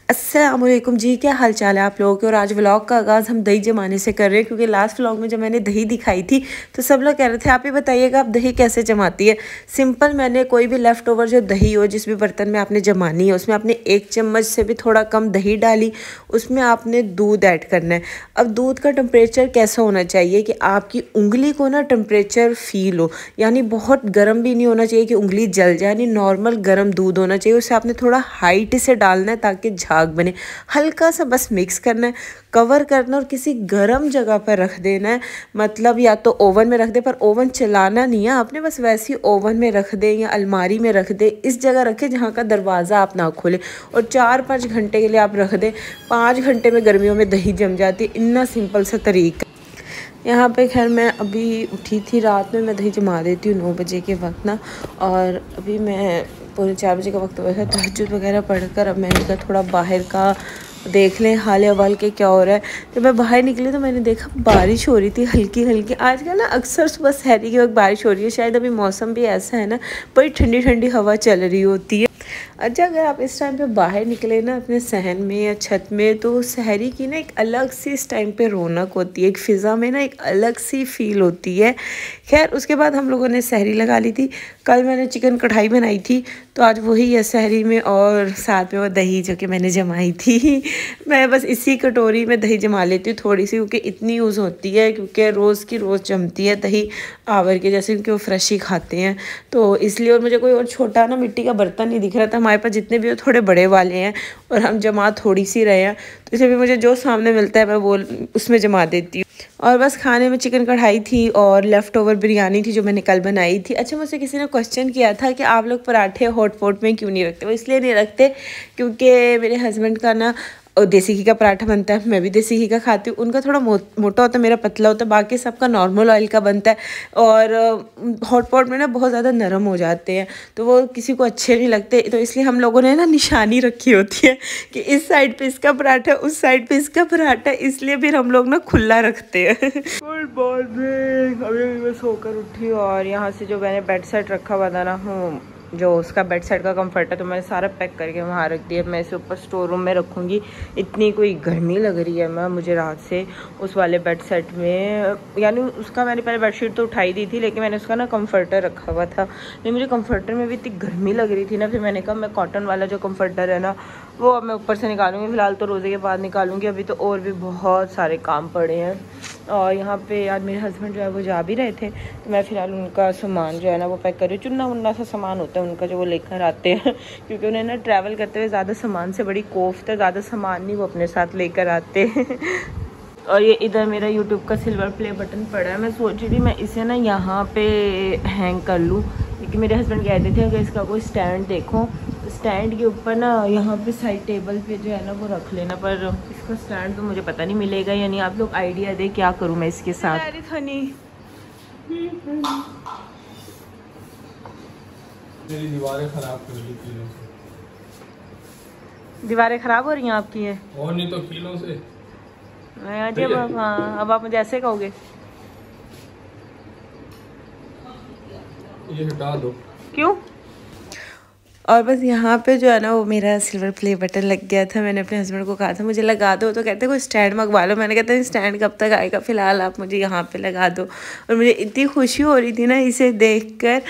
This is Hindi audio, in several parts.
अस्सलाम वालेकुम जी, क्या हाल चाल है आप लोगों के। और आज व्लॉग का आगाज़ हम दही जमाने से कर रहे हैं, क्योंकि लास्ट व्लॉग में जब मैंने दही दिखाई थी तो सब लोग कह रहे थे आप ही बताइएगा आप दही कैसे जमाती है। सिंपल, मैंने कोई भी लेफ़्ट ओवर जो दही हो जिस भी बर्तन में आपने जमानी है उसमें आपने 1 चम्मच से भी थोड़ा कम दही डाली, उसमें आपने दूध ऐड करना है। अब दूध का टेम्परेचर कैसा होना चाहिए कि आपकी उंगली को ना टेम्परेचर फील हो, यानी बहुत गर्म भी नहीं होना चाहिए कि उंगली जल जाए, यानी नॉर्मल गर्म दूध होना चाहिए। उसे आपने थोड़ा हाइट से डालना है ताकि झाग बने। हल्का सा बस मिक्स करना है, कवर करना और किसी गर्म जगह पर रख देना है। मतलब या तो ओवन में रख दे, पर ओवन चलाना नहीं है आपने, बस वैसे ही ओवन में रख दे या अलमारी में रख दे, इस जगह रखे जहाँ का दरवाज़ा आप ना खोले। और 4-5 घंटे के लिए आप रख दें। 5 घंटे में गर्मियों में दही जम जाती है। इतना सिंपल सा तरीका। यहाँ पे खैर मैं अभी उठी थी, रात में मैं दही जमा देती हूँ 9 बजे के वक्त ना। और अभी मैं पौने 4 बजे का वक्त हुआ था, तहज्जुद वगैरह पढ़कर अब मैंने कहा थोड़ा बाहर का देख लें हाल अहवाल के क्या हो रहा है। जब मैं बाहर निकली तो मैंने देखा बारिश हो रही थी हल्की हल्की। आजकल ना अक्सर सुबह सहरी के वक्त बारिश हो रही है, शायद अभी मौसम भी ऐसा है ना, बड़ी ठंडी ठंडी हवा चल रही होती है। अच्छा, अगर आप इस टाइम पे बाहर निकले ना अपने सहन में या छत में, तो सहरी की ना एक अलग सी इस टाइम पे रौनक होती है, एक फ़िज़ा में ना एक अलग सी फील होती है। खैर उसके बाद हम लोगों ने सहरी लगा ली थी। कल मैंने चिकन कढ़ाई बनाई थी, तो आज वही है सहरी में, और साथ में वो दही जो कि मैंने जमाई थी। मैं बस इसी कटोरी में दही जमा लेती हूँ थोड़ी सी, क्योंकि इतनी यूज़ होती है, क्योंकि रोज़ की रोज़ जमती है दही आवर के जैसे, क्योंकि वो फ्रेश ही खाते हैं तो इसलिए। और मुझे कोई और छोटा ना मिट्टी का बर्तन नहीं दिख रहा था। हमारे पास जितने भी हो थोड़े बड़े वाले हैं और हम जमा थोड़ी सी रहे हैं, तो इसलिए भी मुझे जो सामने मिलता है मैं वो उसमें जमा देती हूँ। और बस खाने में चिकन कढ़ाई थी और लेफ़्ट ओवर बिरयानी थी जो मैंने कल बनाई थी। अच्छा, मुझसे किसी ने क्वेश्चन किया था कि आप लोग पराठे हॉट पॉट में क्यों नहीं रखते। वो इसलिए नहीं रखते क्योंकि मेरे हस्बैंड का ना देसी घी का पराठा बनता है, मैं भी देसी घी का खाती हूँ। उनका थोड़ा मोटा होता है, मेरा पतला होता है, बाकी सबका नॉर्मल ऑयल का बनता है। और हॉट पॉट में ना बहुत ज़्यादा नरम हो जाते हैं, तो वो किसी को अच्छे नहीं लगते। तो इसलिए हम लोगों ने ना निशानी रखी होती है कि इस साइड पे इसका पराठा, उस साइड पे इसका पराठा, इसलिए फिर हम लोग ना खुला रखते हैं। Good morning. अभी मैं सोकर उठी और यहाँ से जो मैंने बेड सेट रखा हुआ था ना, जो उसका बेड सेट का कंफर्ट है, तो मैंने सारा पैक करके वहाँ रख दिया। मैं इसे ऊपर स्टोर रूम में रखूँगी। इतनी कोई गर्मी लग रही है मैं मुझे रात से उस वाले बेड सेट में, यानी उसका मैंने पहले बेडशीट तो उठाई दी थी, लेकिन मैंने उसका ना कंफर्टर रखा हुआ था। लेकिन मुझे कंफर्टर में भी इतनी गर्मी लग रही थी ना, फिर मैंने कहा मैं कॉटन वाला जो कंफर्टर है ना वो अब मैं ऊपर से निकालूंगी। फिलहाल तो रोज़े के बाद निकालूंगी, अभी तो और भी बहुत सारे काम पड़े हैं। और यहाँ पे यार मेरे हस्बैंड जो है वो जा भी रहे थे, तो मैं फ़िलहाल उनका सामान जो है ना वो पैक कर रही हूँ। चुन्ना मुन्ना सा सामान होता है उनका जो वो लेकर आते हैं, क्योंकि उन्हें ना ट्रैवल करते हुए ज़्यादा सामान से बड़ी कोफ्त है, ज़्यादा सामान नहीं वो अपने साथ लेकर आते हैं। और ये इधर मेरा यूट्यूब का सिल्वर प्ले बटन पड़ा है। मैं सोच रही थी मैं इसे ना यहाँ पे हैंग कर लूँ, क्योंकि मेरे हस्बैंड कहते थे कि इसका कोई स्टैंड देखो, स्टैंड के ऊपर ना यहाँ पे साइड टेबल पे जो है ना वो रख लेना। पर इसका स्टैंड तो मुझे पता नहीं मिलेगा या नहीं। आप लोग आइडिया दे क्या करूँ मैं इसके साथ। मेरी दीवारें खराब कर दी कीलों से। दीवारें खराब हो रही हैं आपकी है? और नहीं तो कीलों से। हाँ, अब आप मुझे ऐसे कहोगे? ये हटा दो। क्यों? और बस यहाँ पे जो है ना वो मेरा सिल्वर प्ले बटन लग गया था। मैंने अपने हस्बैंड को कहा था मुझे लगा दो, तो कहते कोई स्टैंड मंगवा लो। मैंने कहता स्टैंड कब तक आएगा, फ़िलहाल आप मुझे यहाँ पे लगा दो। और मुझे इतनी खुशी हो रही थी ना इसे देखकर,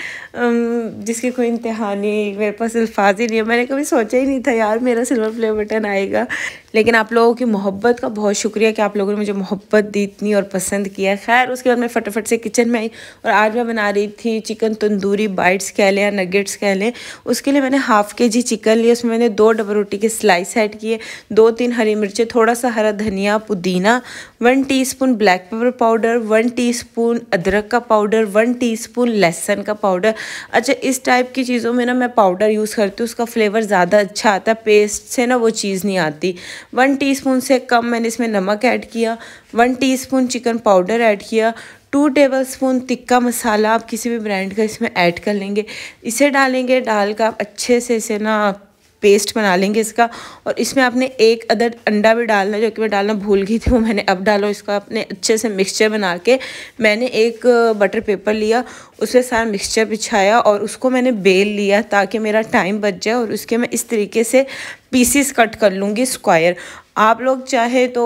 जिसकी कोई इंतहा नहीं, मेरे पास अल्फाज ही नहीं है। मैंने कभी सोचा ही नहीं था यार मेरा सिल्वर प्ले बटन आएगा। लेकिन आप लोगों की मोहब्बत का बहुत शुक्रिया कि आप लोगों ने मुझे मोहब्बत दी इतनी और पसंद किया। खैर उसके बाद मैं फटाफट से किचन में आई और आज मैं बना रही थी चिकन तंदूरी बाइट्स कह लें या नगेट्स कह लें। उसके लिए मैंने हाफ़ kg चिकन लिया, उसमें मैंने 2 डबल रोटी के स्लाइस ऐड किए, 2-3 हरी मिर्चें, थोड़ा सा हरा धनिया पुदीना, 1 teaspoon black pepper powder, 1 teaspoon अदरक का पाउडर, 1 टीस्पून लहसुन का पाउडर। अच्छा, इस टाइप की चीज़ों में ना मैं पाउडर यूज़ करती हूँ, उसका फ्लेवर ज़्यादा अच्छा आता है, पेस्ट से ना वो चीज़ नहीं आती। 1 टीस्पून से कम मैंने इसमें नमक ऐड किया, 1 टीस्पून चिकन पाउडर ऐड किया, 2 टेबलस्पून तिक्का मसाला आप किसी भी ब्रांड का इसमें ऐड कर लेंगे। इसे डालेंगे, डालकर अच्छे से इसे ना पेस्ट बना लेंगे इसका। और इसमें आपने एक अदर अंडा भी डालना, जो कि मैं डालना भूल गई थी, वो मैंने अब डाला। इसका आपने अच्छे से मिक्सचर बना के मैंने एक बटर पेपर लिया, उसमें सारा मिक्सचर बिछाया और उसको मैंने बेल लिया ताकि मेरा टाइम बच जाए। और उसके मैं इस तरीके से पीसीस कट कर लूँगी स्क्वायर। आप लोग चाहे तो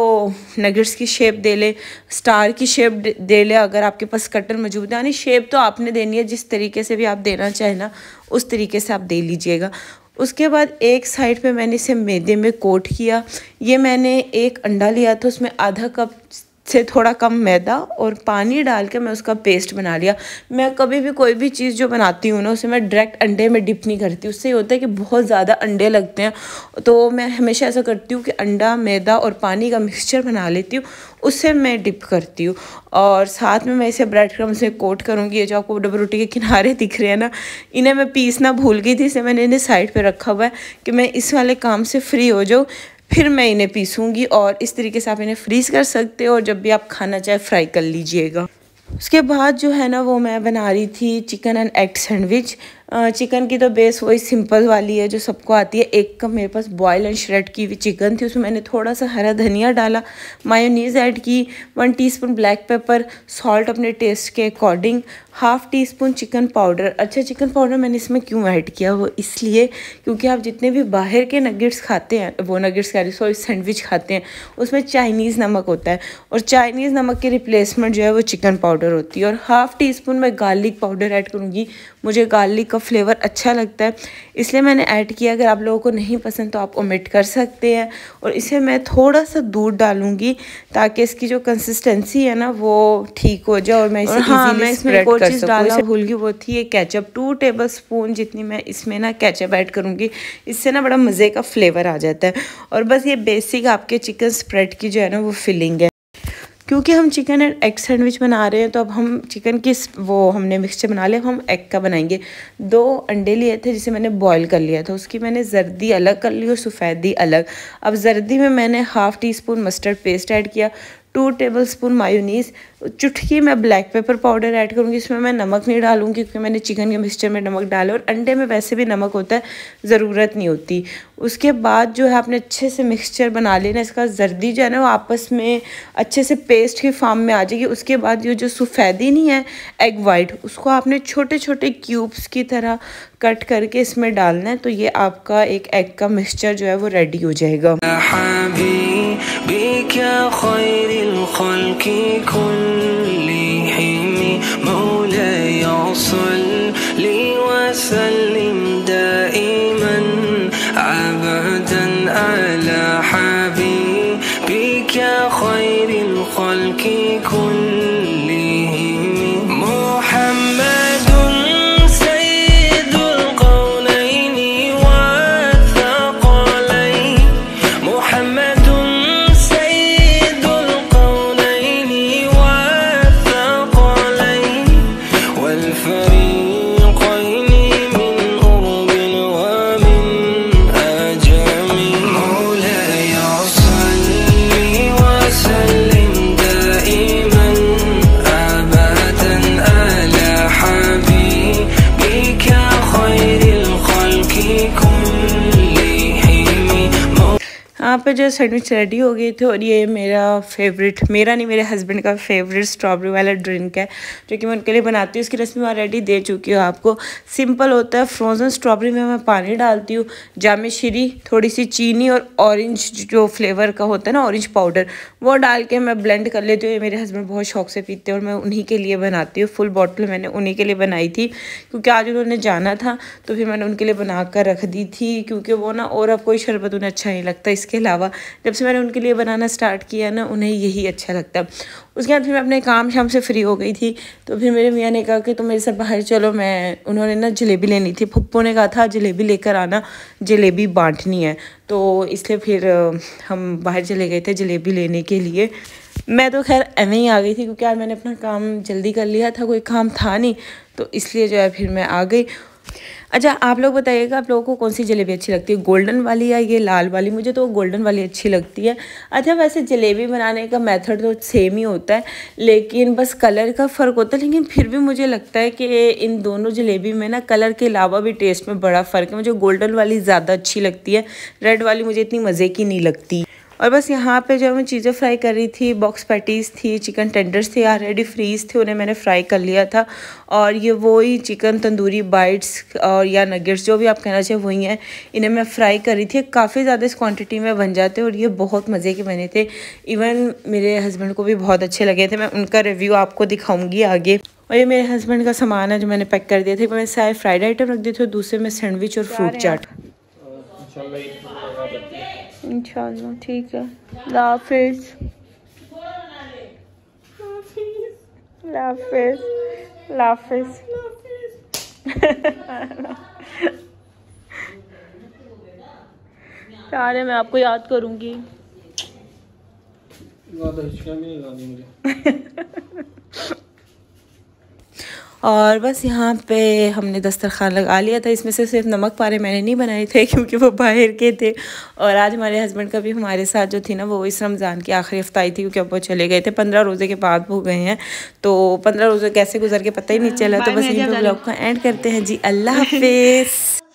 नगेट्स की शेप दे ले, स्टार की शेप दे ले, अगर आपके पास कटर मौजूद है। यानी शेप तो आपने देनी है, जिस तरीके से भी आप देना चाहे ना उस तरीके से आप दे लीजिएगा। उसके बाद एक साइड पे मैंने इसे मैदे में कोट किया। ये मैंने एक अंडा लिया था, उसमें आधा कप से थोड़ा कम मैदा और पानी डाल के मैं उसका पेस्ट बना लिया। मैं कभी भी कोई भी चीज़ जो बनाती हूँ ना, उसे मैं डायरेक्ट अंडे में डिप नहीं करती। उससे ये होता है कि बहुत ज़्यादा अंडे लगते हैं, तो मैं हमेशा ऐसा करती हूँ कि अंडा, मैदा और पानी का मिक्सचर बना लेती हूँ, उससे मैं डिप करती हूँ। और साथ में मैं इसे ब्रेड क्रम्ब से कोट करूँगी। ये जो आपको डबल रोटी के किनारे दिख रहे हैं ना, इन्हें मैं पीसना भूल गई थी, इसलिए मैंने इन्हें साइड पर रखा हुआ है कि मैं इस वाले काम से फ्री हो जाऊँ, फिर मैं इन्हें पीसूँगी। और इस तरीके से आप इन्हें फ्रीज़ कर सकते हो और जब भी आप खाना चाहे फ्राई कर लीजिएगा। उसके बाद जो है ना, वो मैं बना रही थी chicken and egg sandwich. Chicken की तो बेस वही सिंपल वाली है जो सबको आती है। एक कप मेरे पास बॉयल एंड श्रेड की हुई चिकन थी, उसमें मैंने थोड़ा सा हरा धनिया डाला, मायोनीज़ ऐड की, 1 टीस्पून ब्लैक पेपर, सॉल्ट अपने टेस्ट के according, half tea spoon chicken powder. अच्छा, चिकन पाउडर मैंने इसमें क्यों ऐड किया, वो इसलिए क्योंकि आप जितने भी बाहर के नगेट्स खाते हैं, वो नगेट्स कह रही सॉरी सैंडविच खाते हैं, उसमें चाइनीज़ नमक होता है और चाइनीज़ नमक की रिप्लेसमेंट जो है वो चिकन पाउडर होती है। और हाफ़ टी स्पून मैं गार्लिक पाउडर ऐड करूँगी, मुझे गार्लिक का फ्लेवर अच्छा लगता है इसलिए मैंने ऐड किया। अगर आप लोगों को नहीं पसंद तो आप ओमिट कर सकते हैं। और इसे मैं थोड़ा सा दूध डालूंगी ताकि इसकी जो कंसिस्टेंसी है ना वो ठीक हो जाए और मैं इसे इजीली स्प्रेड कर सकूं। चीज़ डालना भूल गई, वो थी ये केचप। 2 टेबल स्पून जितनी मैं इसमें ना केचप ऐड करूँगी, इससे ना बड़ा मज़े का फ्लेवर आ जाता है। और बस ये बेसिक आपके चिकन स्प्रेड की जो है ना वो फिलिंग है। क्योंकि हम चिकन एंड एग सैंडविच बना रहे हैं तो अब हम चिकन की वो हमने मिक्सचर बना लिया, हम एग का बनाएंगे। 2 अंडे लिए थे जिसे मैंने बॉईल कर लिया था, उसकी मैंने जर्दी अलग कर ली और सफ़ेदी अलग। अब जर्दी में मैंने half tea spoon mustard paste add किया, 2 टेबल स्पून मायोनीज़, चुटकी मैं ब्लैक पेपर पाउडर ऐड करूँगी। इसमें मैं नमक नहीं डालूँगी क्योंकि मैंने चिकन के मिक्सचर में नमक डाला और अंडे में वैसे भी नमक होता है, ज़रूरत नहीं होती। उसके बाद जो है आपने अच्छे से मिक्सचर बना लेना। इसका जर्दी जो है ना वो आपस में अच्छे से पेस्ट के फॉर्म में आ जाएगी। उसके बाद ये जो सफ़ेदी नहीं है एग वाइट, उसको आपने छोटे छोटे क्यूब्स की तरह कट करके इसमें डालना है, तो ये आपका एक एग का मिक्सचर जो है वो रेडी हो जाएगा। यहाँ पे जो सैंडविच रेडी हो गए थे और ये मेरा फेवरेट, मेरा नहीं मेरे हस्बैंड का फेवरेट स्ट्रॉबेरी वाला ड्रिंक है जो कि मैं उनके लिए बनाती हूँ। इसकी रेसिपी मैं ऑलरेडी दे चुकी हूँ आपको। सिंपल होता है, फ्रोज़न स्ट्रॉबेरी में मैं पानी डालती हूँ, जामे शीरी, थोड़ी सी चीनी और ऑरेंज जो फ्लेवर का होता है ना ऑरेंज पाउडर, वो डाल के मैं ब्लेंड कर लेती हूँ। ये मेरे हस्बैंड बहुत शौक से पीते हैं और मैं उन्हीं के लिए बनाती हूँ। फुल बॉटल मैंने उन्हीं के लिए बनाई थी क्योंकि आज उन्होंने जाना था, तो फिर मैंने उनके लिए बना कर रख दी थी क्योंकि वो ना और अब कोई शरबत उन्हें अच्छा नहीं लगता। इसके अलावा जब से मैंने उनके लिए बनाना स्टार्ट किया ना, उन्हें यही अच्छा लगता है। उसके बाद फिर मैं अपने काम शाम से फ्री हो गई थी, तो फिर मेरे मियाँ ने कहा कि तुम मेरे साथ बाहर चलो। उन्होंने ना जलेबी लेनी थी, पप्पू ने कहा था जलेबी लेकर आना, जलेबी बांटनी है, तो इसलिए फिर हम बाहर चले गए थे जलेबी लेने के लिए। मैं तो खैर एवं ही आ गई थी क्योंकि आज मैंने अपना काम जल्दी कर लिया था, कोई काम था नहीं, तो इसलिए जो है फिर मैं आ गई। अच्छा आप लोग बताइएगा आप लोगों को कौन सी जलेबी अच्छी लगती है, गोल्डन वाली या ये लाल वाली? मुझे तो गोल्डन वाली अच्छी लगती है। अच्छा वैसे जलेबी बनाने का मेथड तो सेम ही होता है, लेकिन बस कलर का फ़र्क होता है। लेकिन फिर भी मुझे लगता है कि इन दोनों जलेबी में ना कलर के अलावा भी टेस्ट में बड़ा फ़र्क है। मुझे गोल्डन वाली ज़्यादा अच्छी लगती है, रेड वाली मुझे इतनी मज़े की नहीं लगती। और बस यहाँ पे जो मैं चीज़ें फ्राई कर रही थी, बॉक्स पैटीज़ थी, चिकन टेंडर्स थे ऑलरेडी फ्रीज़ थे, उन्हें मैंने फ्राई कर लिया था। और ये वही चिकन तंदूरी बाइट्स और या नगेट्स जो भी आप कहना चाहिए वही हैं, इन्हें मैं फ्राई कर रही थी। काफ़ी ज़्यादा इस क्वांटिटी में बन जाते और ये बहुत मज़े के बने थे। इवन मेरे हस्बैंड को भी बहुत अच्छे लगे थे। मैं उनका रिव्यू आपको दिखाऊँगी आगे। और ये मेरे हस्बैंड का सामान है जो मैंने पैक कर दिया था। मैं सारे फ्राइड आइटम रख दिए थे और दूसरे में सैंडविच और फ्रूट चाट। इंशाल्लाह ठीक है। हाफिज़ हाफिज़ हाफिज़। यार मैं आपको याद करूँगी। और बस यहाँ पे हमने दस्तरखान लगा लिया था। इसमें से सिर्फ नमक पारे मैंने नहीं बनाए थे क्योंकि वो बाहर के थे। और आज हमारे हस्बैंड का भी हमारे साथ जो थी ना वो इस रमज़ान की आखिरी हफ्ताई थी, क्योंकि अब वो चले गए थे 15 रोज़े के बाद हो गए हैं। तो 15 रोज़े कैसे गुजर के पता ही नहीं चला। तो बस यहीं पे ब्लॉग को एंड करते हैं जी। अल्लाह हाफिज़।